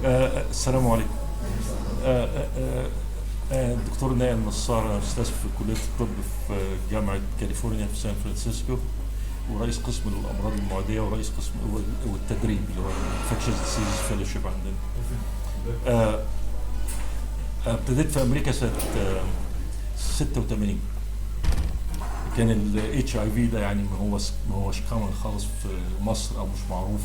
السلام عليكم. الدكتور نائل نصار، استاذ في كليه الطب في جامعه كاليفورنيا في سان فرانسيسكو، ورئيس قسم الامراض المعديه ورئيس قسم والتدريب اللي هو انفكشن ديسيز فيلوشيب عندنا. ابتديت في امريكا سنه 86. كان الاتش اي في ده يعني ما هوش كومن خالص في مصر او مش معروف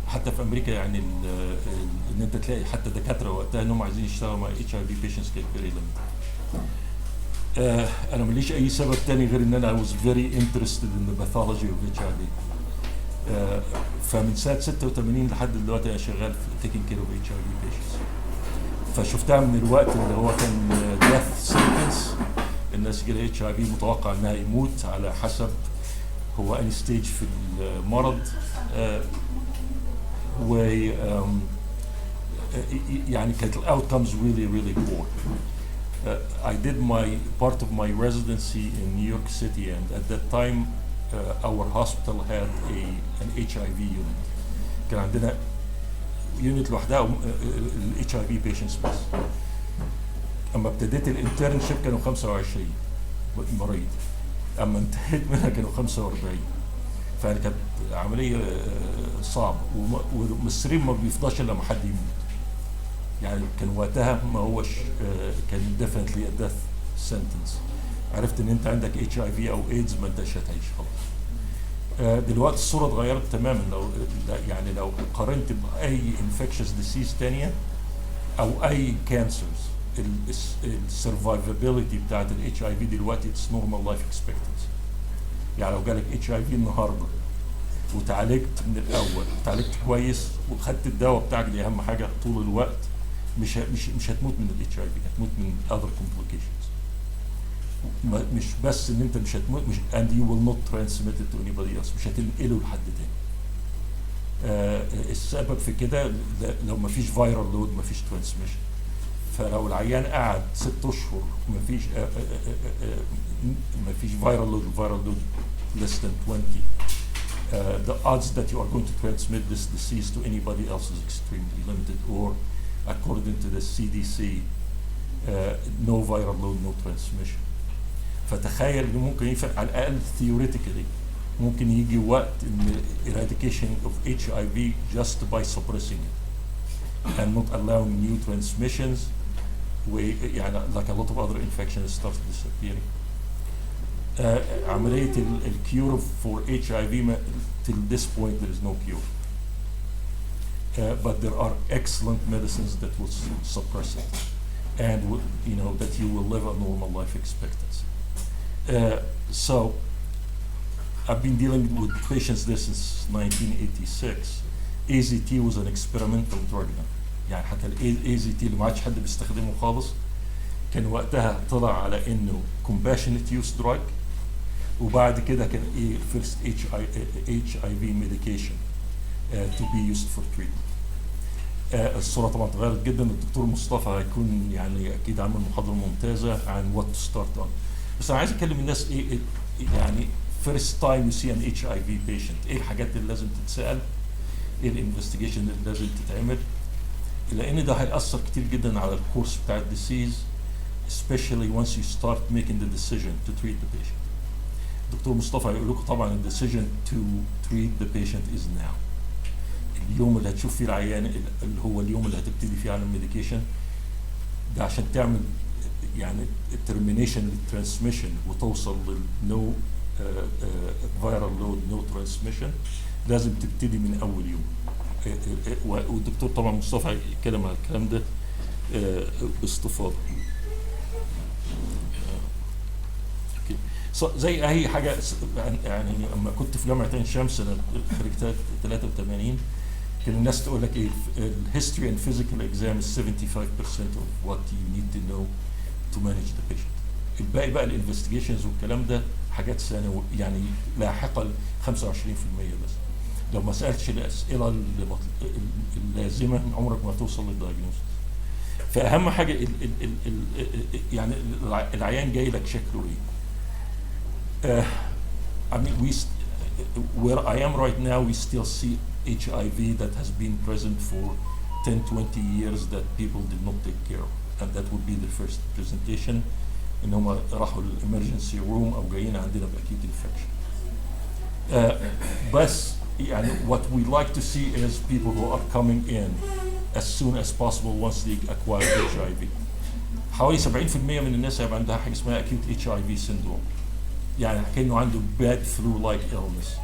حتى في امريكا، يعني ان انت تلاقي حتى دكاتره وقتها انهم عايزين يشتغلوا مع اتش اي في بيشنتس كان فيري ليميتد. انا ماليش اي سبب تاني غير ان انا I was very interested in the pathology of HIV. فمن سنه 86 لحد دلوقتي انا شغال في taking care of HIV patients. فشفتها من الوقت اللي هو كان death sentence، الناس كده اتش اي في متوقع انها يموت على حسب هو اني ستيج في المرض، و يعني كانت outcomes really poor. I did part of my residency in New York City, and at that time our hospital had an HIV unit. كان عندنا يونت لوحدها ال HIV patients بس. اما ابتديت الانترنشيب كانوا 25 مريض، اما انتهيت منها كانوا 45. فكانت عمليه صعبه، والمصريين ما بيفضاش الا لما حد يموت. يعني كان وقتها ما هوش كان definitely a death sentence. عرفت ان انت عندك اتش اي في او ايدز ما انتش هتعيش خلاص. دلوقتي الصوره اتغيرت تماما. لو قارنت باي انفكشس ديسيز ثانيه او اي كانسرز، السرفايفابيلتي بتاعت الاتش اي في دلوقتي اتس نورمال لايف اكسبكتنسي. يعني لو جالك اتش اي في النهارده وتعالجت من الاول، تعالجت كويس وخدت الدواء بتاعك، دي اهم حاجه طول الوقت، مش هتموت من الاتش اي في، هتموت من other complications. مش بس ان انت مش هتموت، مش and you will not transmit it to anybody else، مش هتنقله لحد تاني. السبب في كده لو ما فيش فيرال لود ما فيش ترانسميشن. فلو العيان قعد 6 اشهر ما فيش فيرال لود less than 20, the odds that you are going to transmit this disease to anybody else is extremely limited, or according to the CDC, no viral load, no transmission. فتخيل ان ممكن ينفع على الاقل theoretically ممكن يجي وقت ان eradication of HIV just by suppressing it and not allowing new transmissions, يعني like a lot of other infections start disappearing. عملية الكيور for HIV till this point there is no cure, but there are excellent medicines that will suppress it, and that you will live a normal life expectancy. So I've been dealing with patients there since 1986. AZT was an experimental drug. يعني حتى AZT اللي ما عادش حد بيستخدمه خالص، كان وقتها طلع على انه compassionate use drug، وبعد كده كان first HIV medication to be used for treatment. الصورة طبعا اتغيرت جدا. الدكتور مصطفى هيكون يعني اكيد عامل محاضرة ممتازة عن what to start on. بس انا عايز اكلم الناس يعني first time you see an HIV patient، ايه الحاجات اللي لازم تتسأل، ايه الانفستيجيشن اللي لازم تتعمل، لان ده هيأثر كتير جدا على الكورس بتاع الديسيز، especially once you start making the decision to treat the patient. دكتور مصطفى هيقول لكم طبعا ال decision to treat the patient is now. اليوم اللي هتشوف فيه العيان اللي هو اليوم اللي هتبتدي فيه على الميديكيشن ده، عشان تعمل يعني termination للترانسميشن وتوصل للنو viral load no transmission، لازم تبتدي من اول يوم. والدكتور طبعا مصطفى يتكلم على الكلام ده باستفاضه. زي اي حاجه يعني لما كنت في جامعه عين شمس انا خريج 83، كان الناس تقول لك ايه، الهيستوري اند فيزيكال اكزام is 75% of what you need to know to manage the patient. الباقي بقى الانفستيجيشنز والكلام ده حاجات ثانويه يعني لاحقه ل 25% بس. لو ما سالتش الاسئله اللازمه عمرك ما توصل للدايجنوستس. فاهم حاجه يعني العيان جاي لك شكله ايه. I mean, where I am right now, we still see HIV that has been present for 10, 20 years that people did not take care of. And that would be the first presentation. إن هم راحوا الإمرجنسي روم أو جايين عندنا بأكيد infection. بس يعني what we like to see is people who are coming in as soon as possible once they acquire HIV. حوالي 70% من الناس هيبقى عندها حاجة اسمها acute HIV syndrome. يعني كأنه عنده bad flu-like illness,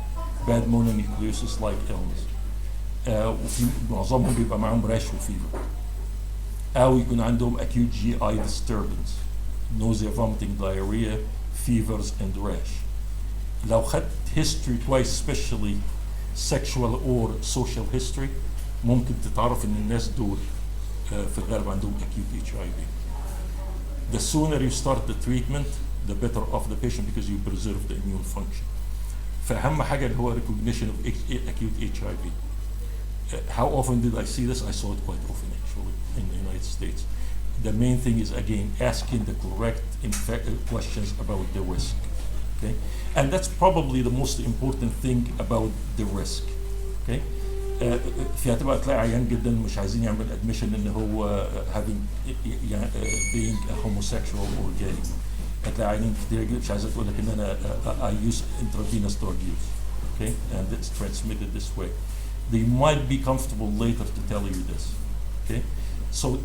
bad mononucleosis-like illness. وفي معظمهم بيبقى معاهم rash وفيفر. أو يكون عندهم acute GI disturbance, nausea, vomiting, diarrhea, fevers, and rash. لو خدت history twice, especially sexual or social history, ممكن تتعرف ان الناس دول في الغالب عندهم acute HIV. The sooner you start the treatment, the better off the patient because you preserve the immune function. فأهم حاجة اللي هو recognition of acute HIV. How often did I see this? I saw it quite often actually in the United States. The main thing is again asking the correct questions about the risk. Okay? And that's probably the most important thing about the risk. Okay? في هتبقى تلاقي عيان جدا مش عايزين يعمل admission ان هو having being a homosexual or gay. هتلاقي عيانين كتير مش عايزة تقول لك ان انا I use intravenous drug use. Okay? And it's transmitted this way. They might be comfortable later to tell you this. Okay? So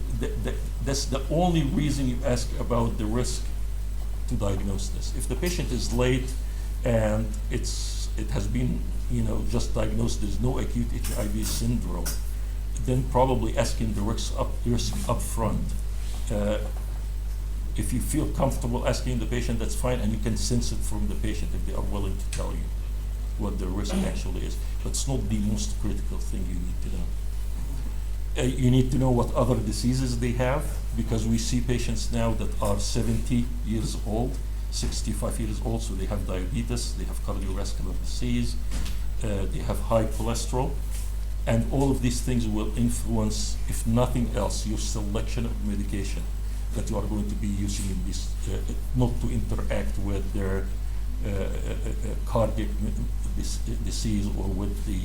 that's the only reason you ask about the risk to diagnose this. If the patient is late and it has been just diagnosed, there's no acute HIV syndrome, then probably asking the risk up front. If you feel comfortable asking the patient, that's fine, and you can sense it from the patient if they are willing to tell you what the risk actually is. But it's not the most critical thing you need to know. You need to know what other diseases they have, because we see patients now that are 70 years old, 65 years old, so they have diabetes, they have cardiovascular disease, they have high cholesterol, and all of these things will influence, if nothing else, your selection of medication that you are going to be using in this, not to interact with their cardiac disease or with the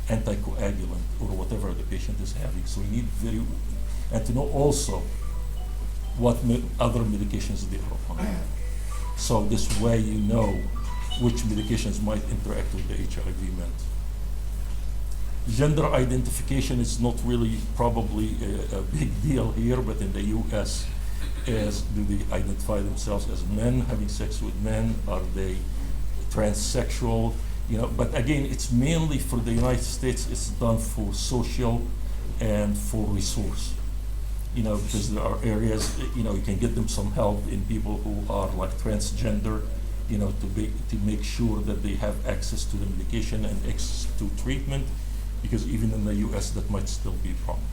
anticoagulant or whatever the patient is having. So you need and to know also what other medications they are on. So this way you know which medications might interact with the HIV meds. Gender identification is not really probably a big deal here, but in the US, do they identify themselves as men having sex with men? Are they transsexual? But again, it's mainly for the United States, it's done for social and for resource. Because there are areas, you can get them some help in people who are like transgender, to make sure that they have access to the medication and access to treatment, because even in the US that might still be a problem.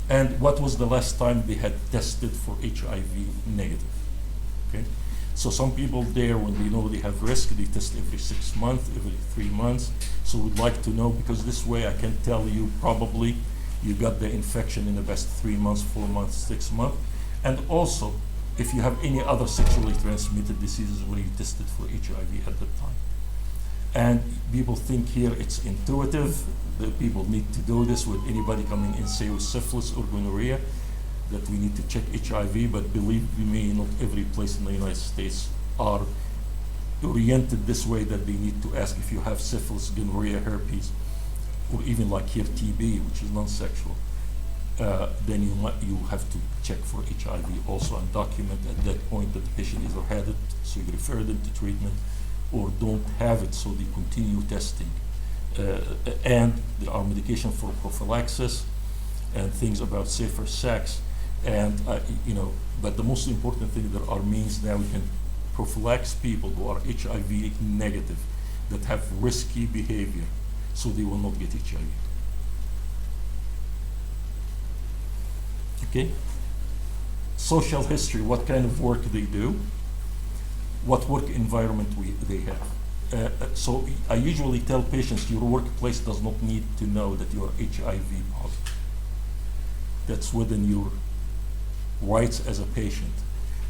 And what was the last time they had tested for HIV negative? Okay? So some people there, when they know they have risk, they test every 6 months, every 3 months. So we'd like to know, because this way I can tell you probably you got the infection in the best 3 months, 4 months, 6 months. And also, if you have any other sexually transmitted diseases where you tested for HIV at the time. And people think here it's intuitive, that people need to do this with anybody coming in, say with syphilis or gonorrhea, that we need to check HIV, but believe me, not every place in the United States are oriented this way, that they need to ask if you have syphilis, gonorrhea, herpes, or even like here TB, which is non-sexual. Then you have to check for HIV also and document at that point that the patient either had it, so you refer them to treatment, or don't have it, so they continue testing. And there are medication for prophylaxis and things about safer sex. And but the most important thing, there are means now we can prophylax people who are HIV negative, that have risky behavior, so they will not get HIV. Okay? Social history, what kind of work they do, what work environment they have. So I usually tell patients, your workplace does not need to know that you are HIV positive. That's within your rights as a patient,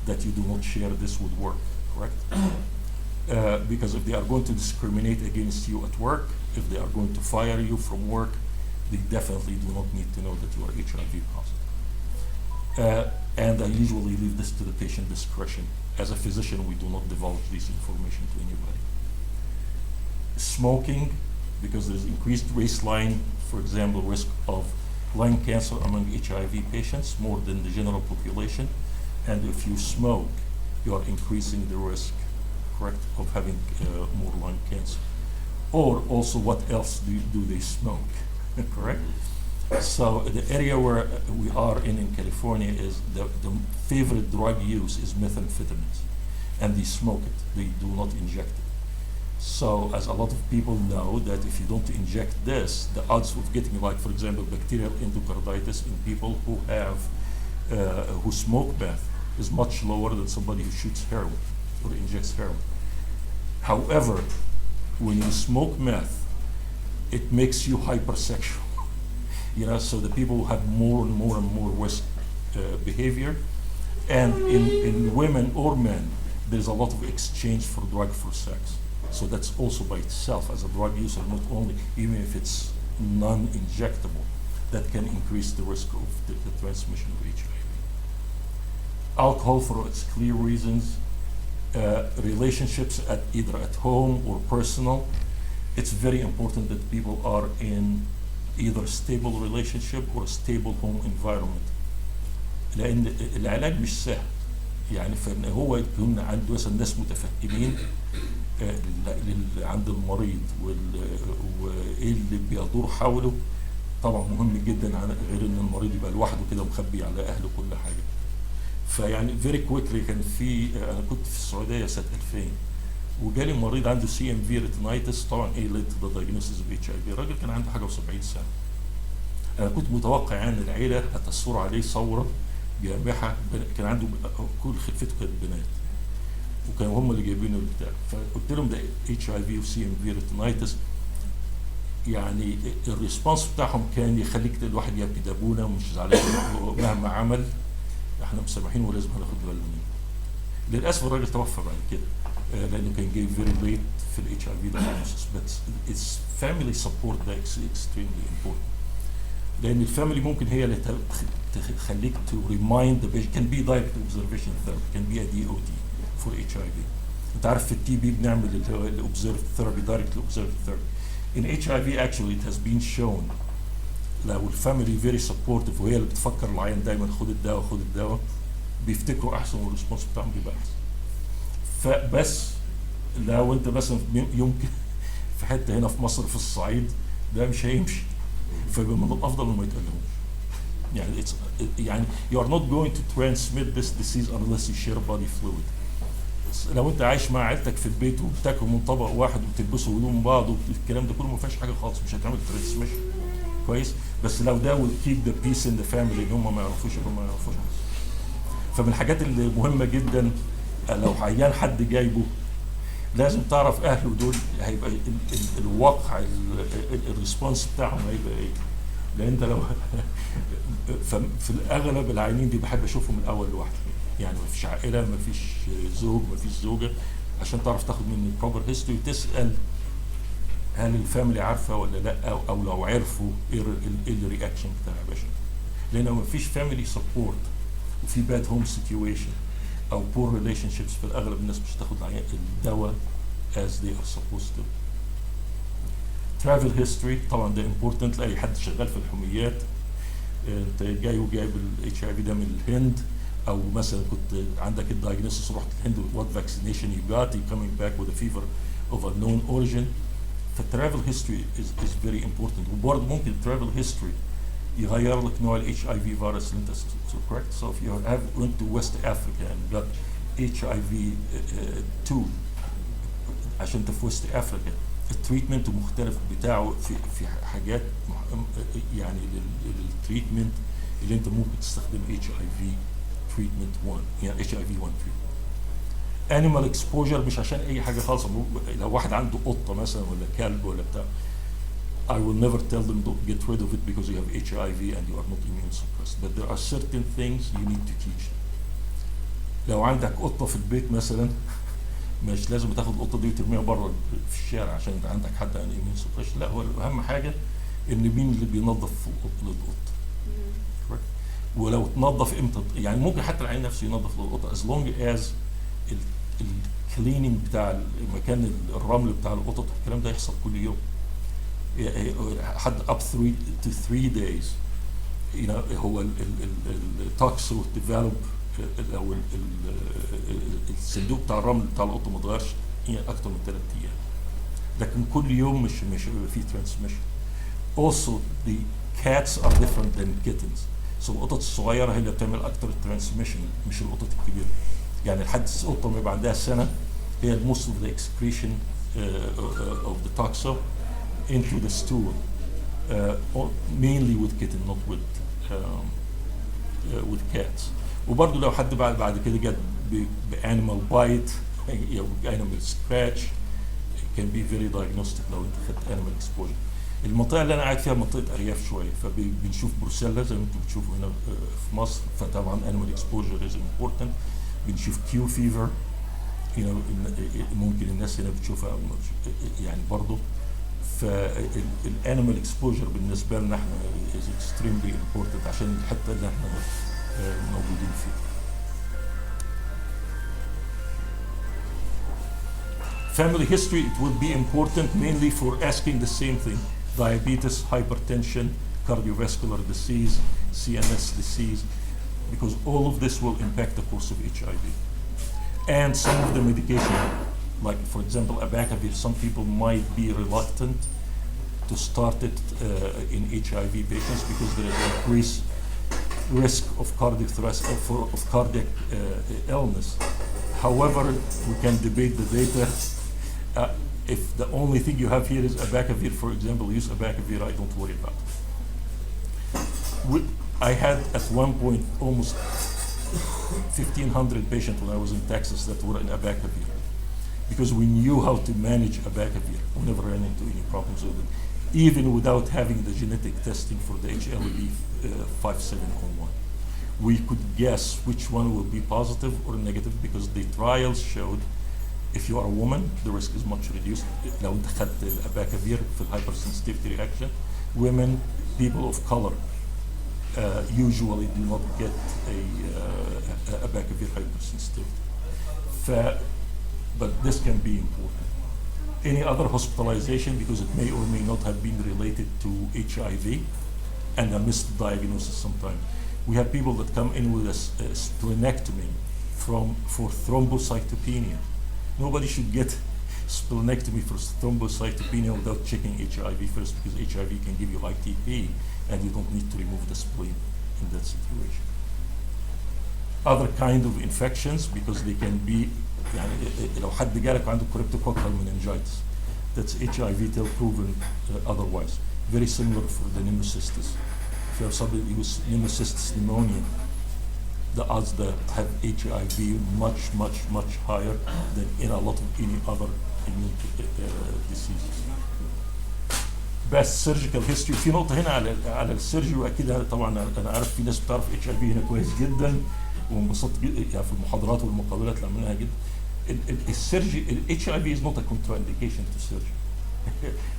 that you do not share this with work, correct? Because if they are going to discriminate against you at work, if they are going to fire you from work, they definitely do not need to know that you are HIV positive. And I usually leave this to the patient discretion. As a physician, we do not divulge this information to anybody. Smoking, because there's increased baseline, for example, risk of lung cancer among HIV patients more than the general population. And if you smoke, you are increasing the risk, correct, of having more lung cancer. Or also, what else do they smoke, correct? So the area where we are in California is the favorite drug use is methamphetamines, and they smoke it, they do not inject it. So as a lot of people know that if you don't inject this, the odds of getting, like for example, bacterial endocarditis in people who have, who smoke meth is much lower than somebody who shoots heroin or injects heroin. However, when you smoke meth, it makes you hypersexual. You know, so the people have more and more and more risk behavior. And in women or men, there's a lot of exchange for drug for sex. So that's also by itself, as a drug user, not only, even if it's non-injectable, that can increase the risk of the transmission of HIV. Alcohol, for its clear reasons, relationships either at home or personal, it's very important that people are in either stable relationship or stable home environment. لأن العلاج مش سهل. يعني فإن هو يكون عنده مثلا ناس متفهمين عند المريض وايه اللي بيدور حوله، طبعا مهم جدا غير ان المريض يبقى لوحده كده ومخبي على اهله كل حاجه. فيعني فيري كويكلي كان في، انا كنت في السعوديه سنه 2000 وجالي مريض عنده سي ام في ريتينايتس، طبعا ايه ليت ذا دايجنوستس اوف اتش اي في. الراجل كان عنده حاجه و70 سنه. انا كنت متوقع ان العيله هتثور عليه ثوره جامحه، كان عنده كل خلفته كانت بنات وكانوا هم اللي جايبينه البتاع. فقلت لهم ده اتش اي في وسي ام في ريتينايتس. يعني الريسبونس بتاعهم كان يخليك الواحد يبكي، ده ابونا ومش زعلان مهما عمل احنا مسامحين ولازم هناخد بالنا منه. للاسف الراجل توفى بعد كده لانه كان جاي فيري ليت في الاتش اي في دايجنوستس. بس اتس فاميلي سبورت ده اكستريملي امبورتنت، لان الفاميلي ممكن هي اللي تخليك تو ريمايند ذا بيشنت. كان بي دايركت اوبزرفيشن ثيرابي، كان بي دي او تي فور اتش اي في. انت عارف في التي بي بنعمل اللي هو الاوبزرف ثيرابي، دايركت اوبزرف ثيرابي. In HIV actually it has been shown لو الفاميلي فيري سبورتيف وهي اللي بتفكر العيان دايما خد الدواء خد الدواء، بيفتكروا احسن والريسبونس بتاعهم بيبقى احسن. فبس لو انت مثلا يمكن في حته هنا في مصر في الصعيد ده مش هيمشي، فيبقى من الافضل انه ما يتقلقوش. يعني يعني you are not going to transmit this disease unless you share body fluid. لو انت عايش مع عيلتك في البيت وبتاكلوا من طبق واحد وبتلبسوا هدوم بعض والكلام ده كله ما فيهاش حاجه خالص، مش هتعمل ترانسميشن كويس. بس لو ده will keep the peace in the family ان هم ما يعرفوش هم ما يعرفوش. فمن الحاجات اللي مهمه جدا لو عيان حد جايبه لازم تعرف اهله دول هيبقى الواقع الريسبونس بتاعهم هيبقى ايه. لان انت لو في الاغلب العيانين دي بحب اشوفهم من الاول لوحدي، يعني ما فيش عائله، ما فيش زوج، ما فيش زوجه، عشان تعرف تاخد مني بروبر هيستوري وتسال هل الفاميلي عارفه ولا لا، او لو عرفوا ايه الرياكشن بتاع يا باشا. لان لو ما فيش فاميلي سبورت وفي باد هوم سيتويشن او بور ريليشن شيبس، في الاغلب الناس مش هتاخد الدواء as they are supposed to. travel history طبعا ده important لاي حد شغال في الحميات. انت جاي وجايب الاتش اي في ده من الهند، او مثلا كنت عندك الدايجنوستس رحت الهند what vaccination you got, you coming back with a fever of a known origin. فالترافل هيستوري is very important. وبرضه ممكن الترافل هيستوري يغير لك نوع الاتش اي في فيروس اللي انت correct. So if you have went to West Africa and got HIV 2 عشان انت في وست افريكا، التريتمنت مختلف بتاعه في حاجات يعني للتريتمنت اللي انت ممكن تستخدم اتش اي في تريتمنت 1، يعني اتش اي في 1 تريتمنت. انيمال اكسبوجر مش عشان اي حاجه خالص. لو واحد عنده قطه مثلا ولا كلب ولا بتاع، I will never tell them to get rid of it because you have HIV and you are not immune suppressed. But there are certain things you need to teach. لو عندك قطه في البيت مثلا، مش لازم تاخد القطه دي وترميها بره في الشارع عشان انت عندك حد عن immune suppression. لا، هو اهم حاجه ان مين اللي بينظف للقط. ولو تنظف امتى، يعني ممكن حتى العيان نفسه ينظف للقطه as long as الكليننج بتاع مكان الرمل بتاع القطط والكلام ده يحصل كل يوم. حد up 3 to 3 days. هو التوكسو ديفلوب او الصندوق بتاع الرمل بتاع القطه ما اتغيرش اكتر من 3 ايام. لكن كل يوم مش بيبقى فيه transmission. Also the cats are different than kittens. So القطط الصغيره هي اللي بتعمل اكتر الترانسميشن مش القطط الكبيره. يعني لحد القطه ما يبقى عندها سنه هي most of the excretion of the toxo into the stool, mainly with kitten, not with cats. وبرضه لو حد بعد كده جت بانيمال بايت او animal scratch, it can be very diagnostic لو انت خدت animal exposure. المنطقه اللي انا قاعد فيها منطقه ارياف شويه، فبنشوف بروسيلا زي ما انتم بتشوفوا هنا في مصر، فطبعا animal exposure is important. بنشوف كيو فيفر، ممكن الناس هنا بتشوفها يعني برضه. فالانيمال اكسبوجر بالنسبه لنا احنا is extremely important عشان الحته اللي احنا موجودين فيها. Family history, it would be important mainly for asking the same thing: diabetes, hypertension, cardiovascular disease, CNS disease, because all of this will impact the course of HIV. And some of the medication, like for example abacavir, some people might be reluctant to start it in HIV patients because there is increased risk of cardiac illness. However, we can debate the data. If the only thing you have here is abacavir, for example, use abacavir, I don't worry about it. I had at one point almost 1,500 patients when I was in Texas that were in abacavir, because we knew how to manage abacavir. We never ran into any problems with it, even without having the genetic testing for the HLA 5701. We could guess which one will be positive or negative because the trials showed if you are a woman, the risk is much reduced. لو انت خدت الاباكافير في hypersensitivity reaction, women, people of color usually do not get a abacavir hypersensitivity. But this can be important. Any other hospitalization, because it may or may not have been related to HIV and a missed diagnosis sometimes. We have people that come in with a splenectomy for thrombocytopenia. Nobody should get splenectomy for thrombocytopenia without checking HIV first, because HIV can give you ITP and you don't need to remove the spleen in that situation. Other kind of infections, because they can be, يعني لو حد جالك عنده cryptococcal meningitis, that's HIV till proven otherwise. Very similar for the pneumocystis. If you have somebody with pneumocystis pneumonia, the odds that have HIV much higher than in a lot of any other immune diseases. بس surgical history، في نقطة هنا على السيرجري، وأكيد طبعا أنا عارف في ناس بتعرف HIV هنا كويس جدا، وانبسطت يعني في المحاضرات والمقابلات اللي عملناها جدا. السيرجري HIV is not a contraindication to surgery.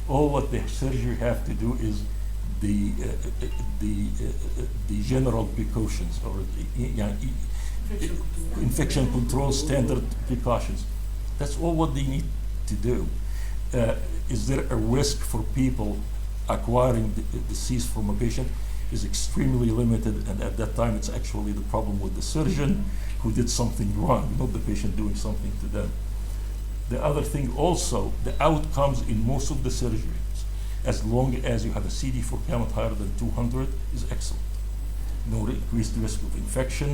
All what the surgery have to do is the general precautions or infection control standard precautions. That's all what they need to do. Is there a risk for people acquiring the disease from a patient? Is extremely limited, and at that time it's actually the problem with the surgeon who did something wrong, not the patient doing something to them. The other thing also, the outcomes in most of the surgeries, as long as you have a CD4 count higher than 200, is excellent. No increased risk of infection,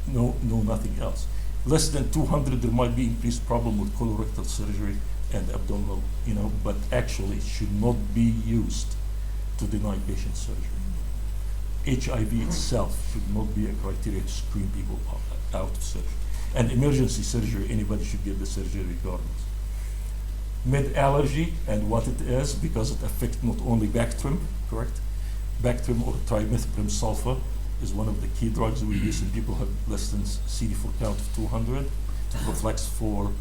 no nothing else. Less than 200, there might be increased problem with colorectal surgery and abdominal, but actually it should not be used to deny patient surgery. HIV itself should not be a criteria to screen people out of surgery. And emergency surgery, anybody should get the surgery regardless. Med allergy and what it is, because it affects not only Bactrim, correct? Bactrim or trimethoprim sulfa is one of the key drugs we use in people who have less than CD4 count of 200 to prophylax for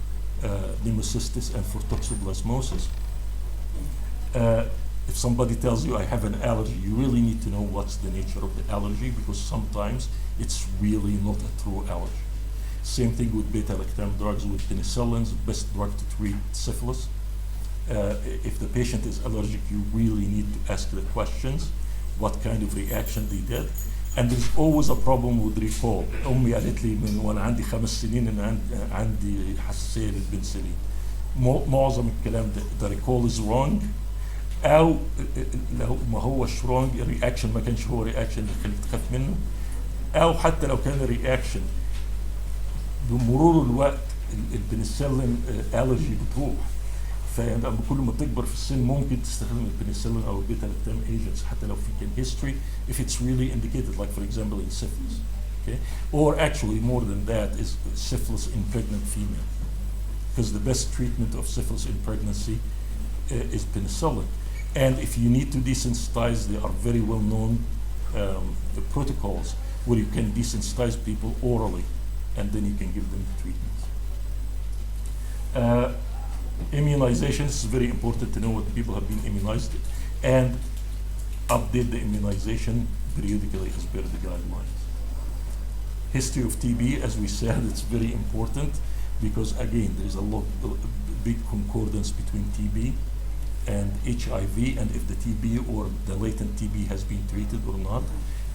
pneumocystis and for toxoplasmosis. If somebody tells you I have an allergy, you really need to know what's the nature of the allergy, because sometimes it's really not a true allergy. Same thing with beta-lactam drugs, with penicillins, best drug to treat syphilis. If the patient is allergic, you really need to ask the questions, what kind of reaction they did. And there's always a problem with recall. أمي قالت لي من وأنا عندي 5 سنين إن عندي حساسية للبنسلين. معظم الكلام ده the recall is wrong، أو لو ما هوش wrong الرياكشن ما كانش هو رياكشن اللي خليك تخاف منه، أو حتى لو كان الرياكشن بمرور الوقت البنسلين allergy بتروح. فلما كل ما تكبر في السن ممكن تستخدم البنسلين او البيتا لاكتام agents حتى لو في كان history if it's really indicated, like for example in syphilis. Okay, or actually more than that is syphilis in pregnant female, because the best treatment of syphilis in pregnancy is penicillin. And if you need to desensitize, there are very well known protocols where you can desensitize people orally, and then you can give them the treatment. Immunizations is very important to know what people have been immunized and update the immunization periodically as per the guidelines. History of TB, as we said, it's very important because again there's a big concordance between TB and HIV, and if the TB or the latent TB has been treated or not,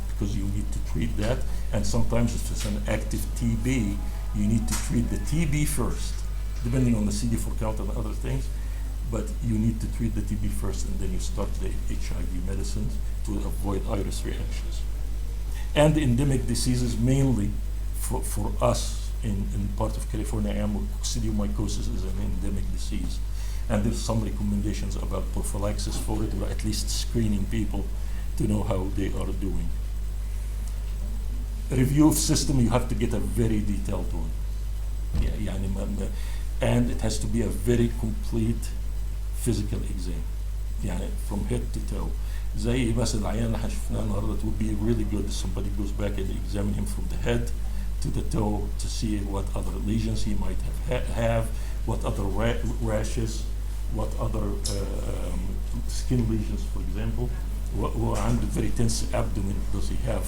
because you need to treat that. And sometimes if it's an active TB, you need to treat the TB first, depending on the CD4 count and other things, but you need to treat the TB first and then you start the HIV medicines to avoid iris reactions. And endemic diseases, mainly for us in part of California, coccidiomycosis is an endemic disease. And there's some recommendations about prophylaxis for it, or at least screening people to know how they are doing. Review of system, you have to get a very detailed one. And it has to be a very complete physical exam, from head to toe. زي مثلا العيان اللي احنا شفناه النهارده, it would be really good if somebody goes back and examine him from the head to the toe to see what other lesions he might have, what other rashes, what other skin lesions, for example. وعنده very tense abdomen, does he have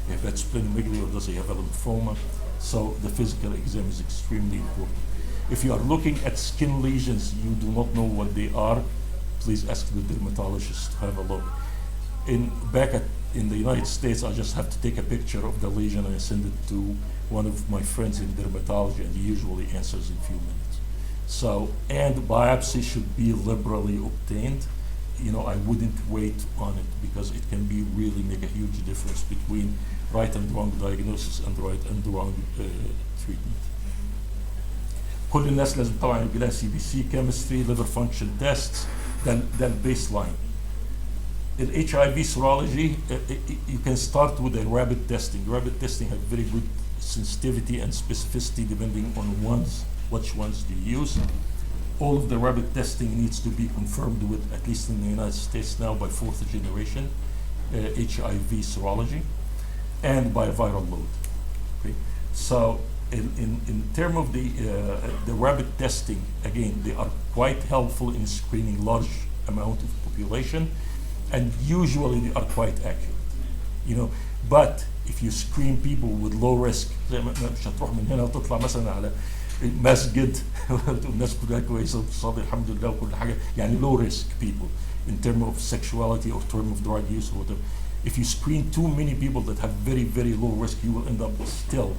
splenomegaly or does he have a lymphoma? So the physical exam is extremely important. If you are looking at skin lesions, you do not know what they are, please ask the dermatologist to have a look. Back in the United States, I just have to take a picture of the lesion and I send it to one of my friends in dermatology, and he usually answers in a few minutes. So, and biopsy should be liberally obtained. I wouldn't wait on it because it can really make a huge difference between right and wrong diagnosis and right and wrong treatment. كل الناس لازم طبعا يجي لها CBC, chemistry, liver function tests, ده البيسلاين. In HIV serology, you can start with a rapid testing. Rapid testing has very good sensitivity and specificity depending on which ones you use. All of the rapid testing needs to be confirmed with, at least in the United States now, by 4th generation HIV serology and by viral load. Okay? So in terms of the rapid testing, again, they are quite helpful in screening large amount of population, and usually they are quite accurate. But if you screen people with low risk, زي ما مش هتروح من هنا وتطلع مثلا على مسجد والناس كلها كويسه وتصلي الحمد لله وكل حاجه, low risk people in terms of sexuality or terms of drug use or whatever. If you screen too many people that have very, very low risk, you will end up still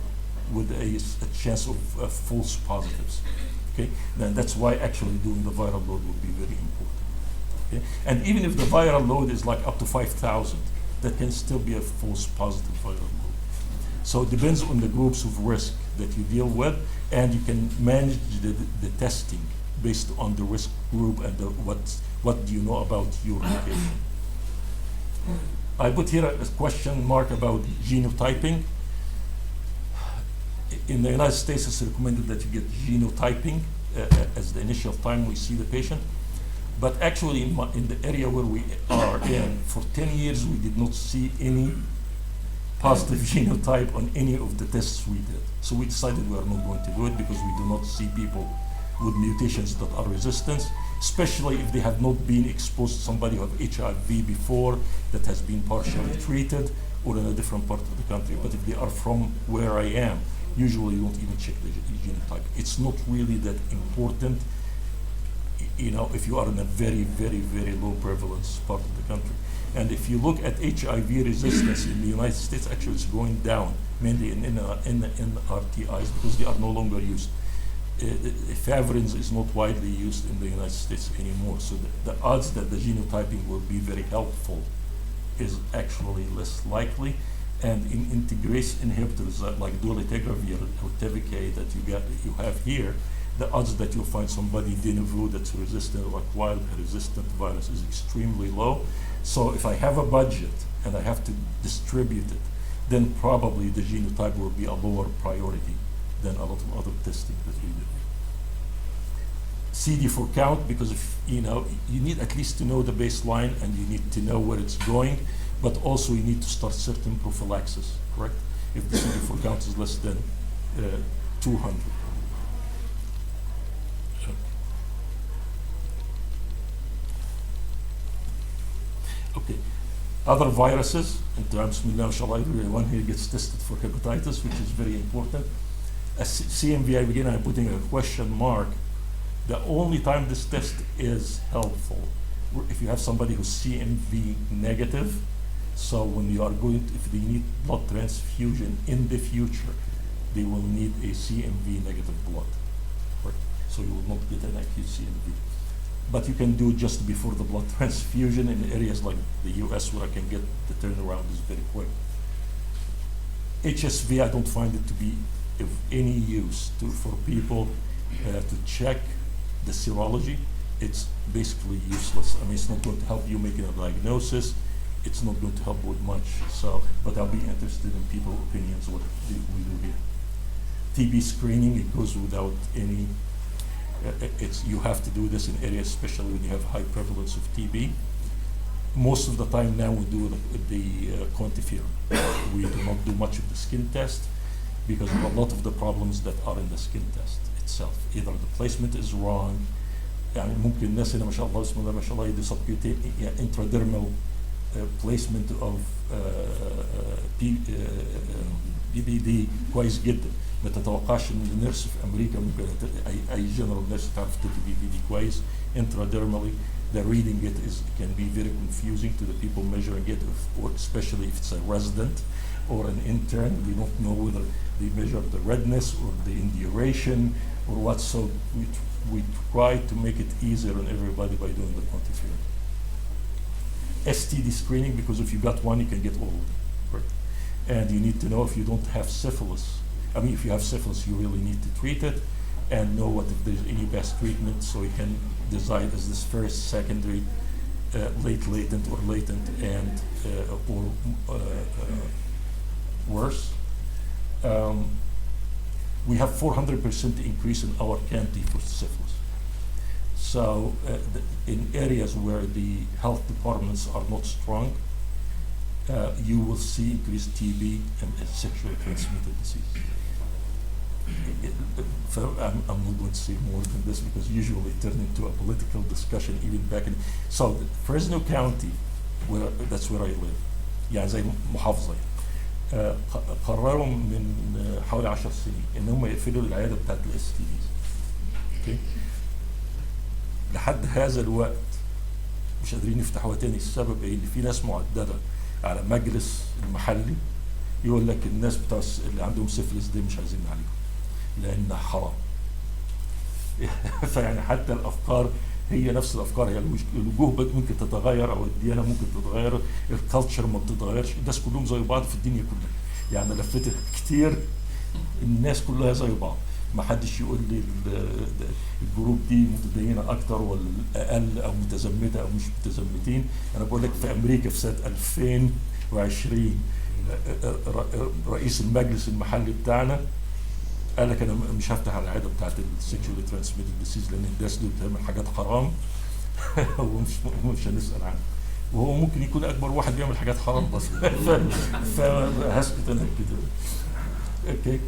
with a chance of false positives. Okay, then that's why actually doing the viral load would be very important. Okay, and even if the viral load is like up to 5,000, that can still be a false positive viral load. So it depends on the groups of risk that you deal with, and you can manage the testing based on the risk group and what do you know about your location. I put here a question mark about genotyping. In the United States, it's recommended that you get genotyping as the initial time we see the patient. But actually, in the area where we are in, for 10 years, we did not see any positive genotype on any of the tests we did. So we decided we are not going to do it because we do not see people with mutations that are resistant. especially if they have not been exposed to somebody who have HIV before that has been partially treated or in a different part of the country. But if they are from where I am, usually you don't even check the genotype. It's not really that important, you know, if you are in a very, very, very low prevalence part of the country. And if you look at HIV resistance in the United States, actually it's going down, mainly in RTIs because they are no longer used. Efavirenz is not widely used in the United States anymore, so the odds that the genotyping will be very helpful is actually less likely. And in integrase inhibitors like dolutegravir or Tivicay that you have here, the odds that you'll find somebody de novo that's resistant or acquired a resistant virus is extremely low. So if I have a budget and I have to distribute it, then probably the genotype will be a lower priority than a lot of other testing that we do. CD4 count, because if you need at least to know the baseline and you need to know where it's going, but also you need to start certain prophylaxis, correct? If the CD4 count is less than 200. Okay, other viruses, in terms of everyone here gets tested for hepatitis, which is very important. CMV, again, I'm putting a question mark. The only time this test is helpful, if you have somebody who's CMV negative, so when you are going to, if they need blood transfusion in the future, they will need a CMV negative blood, right? So you will not get an acute CMV. But you can do it just before the blood transfusion in areas like the US where I can get the turnaround is very quick. HSV, I don't find it to be of any use for people to check the serology. It's basically useless. I mean, it's not going to help you making a diagnosis. It's not going to help with much. So, but I'll be interested in people's opinions what we do here. TB screening, it goes without any. You have to do this in areas, especially when you have high prevalence of TB. Most of the time now we do the quantiferon. We do not do much of the skin test because of a lot of the problems that are in the skin test itself. Either the placement is wrong, يعني ممكن الناس هنا ما شاء الله بسم الله ما شاء الله يدي subcutaneous intradermal placement of BBD كويس جدا. ما تتوقعش ان النيرس في امريكا ممكن اي جنرال نيرس تعرف تدي BBD كويس intradermally. The reading it can be very confusing to the people measuring it, or especially if it's a resident or an intern. We don't know whether they measure the redness or the induration or what. So we try to make it easier on everybody by doing the quantiferon. STD screening, because if you got one, you can get all of them, right? And you need to know if you don't have syphilis. I mean, if you have syphilis, you really need to treat it and know what if there's any best treatment, so you can decide as this first, secondary, late latent or latent, and or worse. We have 400% increase in our county for syphilis. So in areas where the health departments are not strong, you will see increased TB and sexually transmitted disease. I'm not going to say more than this because usually it turns into a political discussion even back in. So Fresno County, that's where I live, يعني زي محافظة. قرروا من حوالي 10 سنين ان هم يقفلوا العياده بتاعت الاس تي ديز. اوكي. لحد هذا الوقت مش قادرين يفتحوها تاني. السبب ايه؟ ان في ناس معدده على مجلس المحلي يقول لك الناس بتاع اللي عندهم سيفلس دي مش عايزين نعالجهم لان حرام. فيعني حتى الافكار هي نفس الافكار، هي الوجوه ممكن تتغير او الديانه ممكن تتغير، الكالتشر ما بتتغيرش، الناس كلهم زي بعض في الدنيا كلها. يعني لفيت كتير الناس كلها زي بعض، ما حدش يقول لي الجروب دي متدينه اكتر ولا اقل او متزمته او مش متزمتين. انا بقول لك في امريكا في سنه 2020 رئيس المجلس المحلي بتاعنا قال لك انا مش هفتح العياده بتاعت السكشوالي ترانسميتد ديسيز لان الناس دول بتعمل حاجات حرام ومش هنسال عنها، وهو ممكن يكون اكبر واحد بيعمل حاجات حرام بس. فهسكت انا كده. اوكي.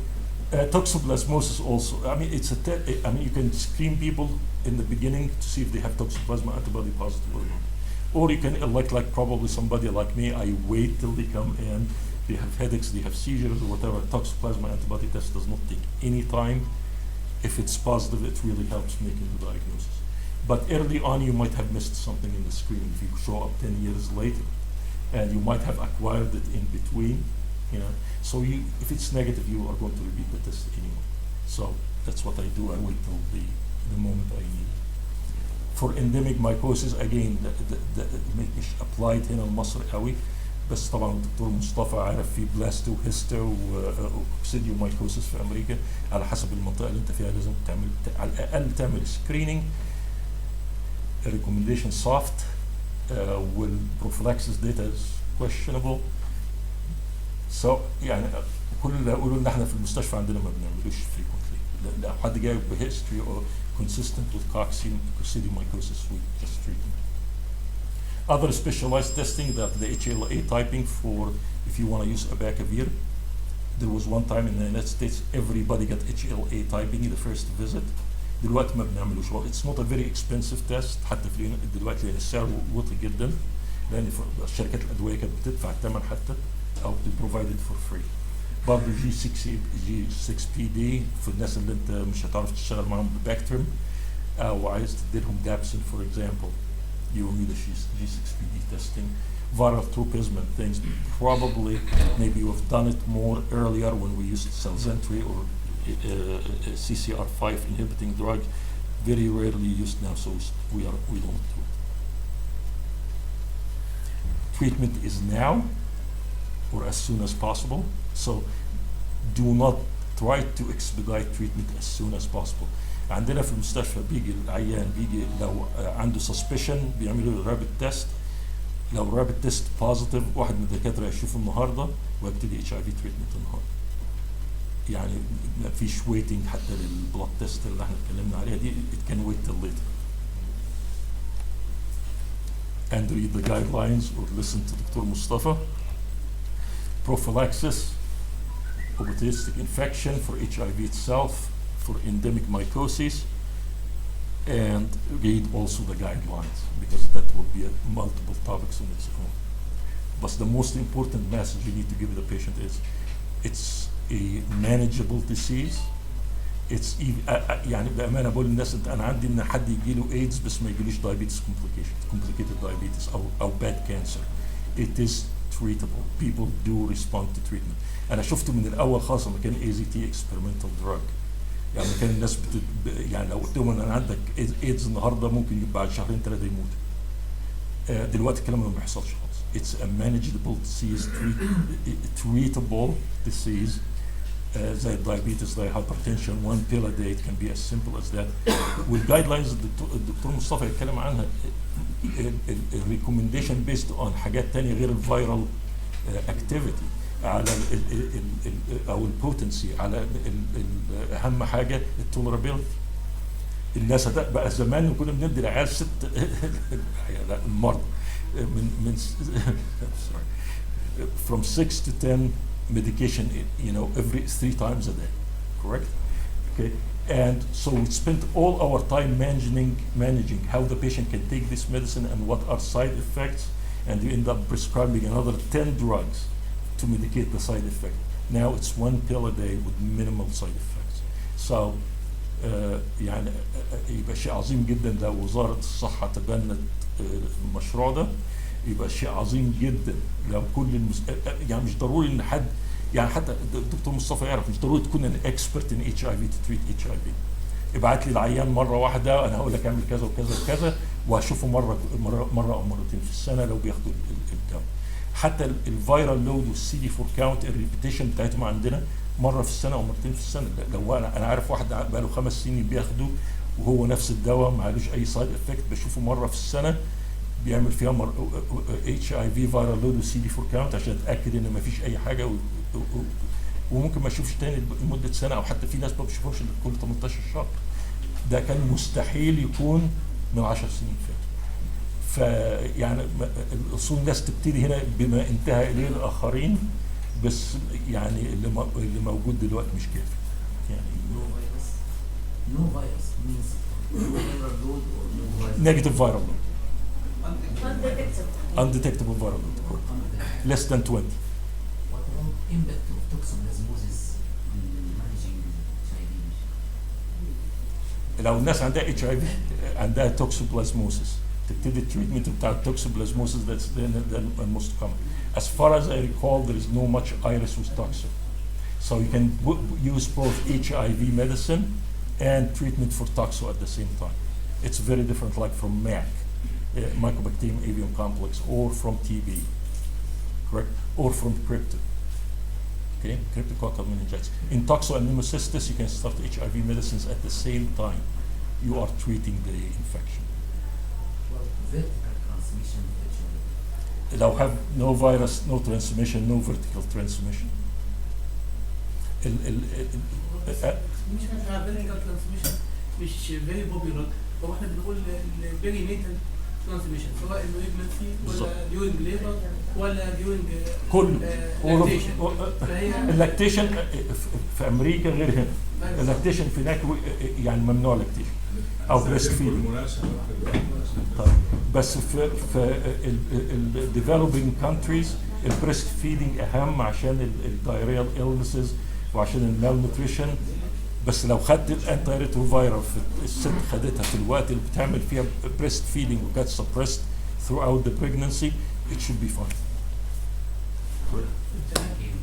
Toxoplasmosis also. I mean, I mean, you can screen people in the beginning to see if they have toxoplasma antibody positive or not. Or you can, like probably somebody like me, I wait till they come in, they have headaches, they have seizures or whatever. Toxoplasma antibody test does not take any time. If it's positive, it really helps making the diagnosis. But early on, you might have missed something in the screening if you show up 10 years later. And you might have acquired it in between, you know. So if it's negative, you are going to repeat the test anyway. So that's what I do. I wait till the moment I need. For endemic mycosis, again, مش applied هنا لمصر قوي، بس طبعا الدكتور مصطفى عارف في بلاستو وهيستو واوكسيديو مايكوسيس في امريكا. على حسب المنطقه اللي انت فيها لازم تعمل على الاقل تعمل سكريننج. recommendation soft والبروفلاكسس data is questionable. So يعني كل اللي اقوله ان احنا في المستشفى عندنا ما بنعملوش frequently. لو حد جاي بهيستوري او consistent with coccidiomycosis, we just treat them. Other specialized testing, that the HLA typing for if you want to use abacavir. There was one time in the United States everybody got HLA typing in the first visit. دلوقتي ما بنعملوش. It's not a very expensive test حتى في دلوقتي لان السعر واطي جدا، لان شركات الادويه كانت بتدفع الثمن حتى او بتبروفايد فور فري. برضه G6PD في الناس اللي انت مش هتعرف تشتغل معاهم بباكترم او عايز تديلهم دابسن فور اكزامبل، you will need a G6PD testing. Viral tropism and things, probably maybe we've done it more earlier when we used Cellzentry or CCR5 inhibiting drug, very rarely used now, so we don't do it. Treatment is now or as soon as possible, so do not try to expedite treatment as soon as possible. عندنا في المستشفى بيجي العيان بيجي لو عنده suspicion بيعملوا له رابid تيست. لو رابد تيست بوزيتيف واحد من الدكاتره يشوفه النهارده ويبتدي HIV تريتمنت النهارده. يعني ما فيش ويتنج حتى للبلاد تيست اللي احنا اتكلمنا عليها دي. it can wait till later. And read the guidelines or listen to Dr. Mustafa. Prophylaxis, opportunistic infection for HIV itself, for endemic mycosis, and read also the guidelines because that will be multiple topics on its own. But the most important message you need to give the patient is it's a manageable disease. It's يعني بأمانة بقول للناس أنا عندي إن حد يجي له AIDS بس ما يجيليش diabetes complicated diabetes أو bad cancer. It is treatable. People do respond to treatment. أنا شفته من الأول خالص لما كان AZT experimental drug. يعني كان الناس يعني لو قلت لهم ان انا عندك ايدز النهارده ممكن بعد شهرين ثلاثه يموت. دلوقتي الكلام ده ما بيحصلش خالص. It's a manageable disease, treatable disease. زي الدايابيتس زي hypertension, one pill a day, it can be as simple as that. والجايد الدكتور مصطفى يتكلم عنها الريكومنديشن بيست اون حاجات ثانيه غير الفيرال اكتيفيتي على او البوتنسي على اهم حاجه التولرابيلتي. الناس بقى زمان كنا بندي العيال المرضى من from 6 to 10 medication, you know, every 3 times a day, correct? Okay, and so we spent all our time managing how the patient can take this medicine and what are side effects, and you end up prescribing another 10 drugs to mitigate the side effect. Now it's 1 pill a day with minimal side effects. So يعني يبقى شيء عظيم جدا لو وزارة الصحة تبنت المشروع ده. يبقى شيء عظيم جدا لو كل يعني مش ضروري ان حد يعني حتى الدكتور مصطفى يعرف مش ضروري تكون ان اكسبرت ان اتش اي في تو تريت اتش اي في. ابعت لي العيان مره واحده انا هقول لك اعمل كذا وكذا وكذا وهشوفه مره او مرتين في السنه لو بياخدوا الدواء. حتى الفيرال لود والسي دي 4 كاونت الريبيتيشن بتاعتهم عندنا مره في السنه او مرتين في السنه. لو انا عارف واحد بقى له 5 سنين بياخده وهو نفس الدواء ما عليهوش اي سايد افكت بشوفه مره في السنه بيعمل فيها اتش اي في فيرال لود والسي دي 4 كاونت عشان اتاكد ان ما فيش اي حاجه وممكن ما اشوفش تاني لمده سنه او حتى في ناس ما بتشوفهمش كل 18 شهر. ده كان مستحيل يكون من 10 سنين فاتوا. فيعني الاصول الناس تبتدي هنا بما انتهى اليه الاخرين بس يعني اللي موجود دلوقتي مش كافي. يعني No virus. No virus means no viral load or no virus. negative viral load, Undetectable. undetectable viral load, correct. Undetectable. Less than 20. What about impact of toxoplasmosis in managing HIV? لو الناس عندها اتش اي في عندها توكسوبلازموسيس تبتدي التريتمنت بتاع التوكسوبلازموسيس ده الموست common. As far as I recall, there is no much iris with toxo. So you can use both HIV medicine and treatment for toxo at the same time. It's very different, like from MAC, Mycobacterium avium complex, or from TB, correct? Or from crypto. Okay, cryptococcal meningitis. In toxo and pneumocystis, you can start HIV medicines at the same time you are treating the infection. Well, vertical transmission of HIV. لو have no virus, no transmission, no vertical transmission. مش مع فيريكال ترانسميشن مش فيري بوبيولار. هو احنا بنقول الفيري نيتال ترانسميشن سواء المالجنسي بالظبط. ولا ديورنج ليبر ولا ديورنج كله lactation. فهي اللاكتيشن في امريكا غير هنا. اللاكتيشن في هناك يعني ممنوع لاكتيشن او بريست فيدنج. طيب بس في الديفلوبينج كونتريز البريست فيدنج اهم عشان الدايريال illnesses وعشان المال نوتريشن. بس لو خدت الانتي ريتروفيرال الست خدتها في الوقت اللي بتعمل فيها بريست فيدنج وكانت suppressed throughout the pregnancy, it should be fine. Okay.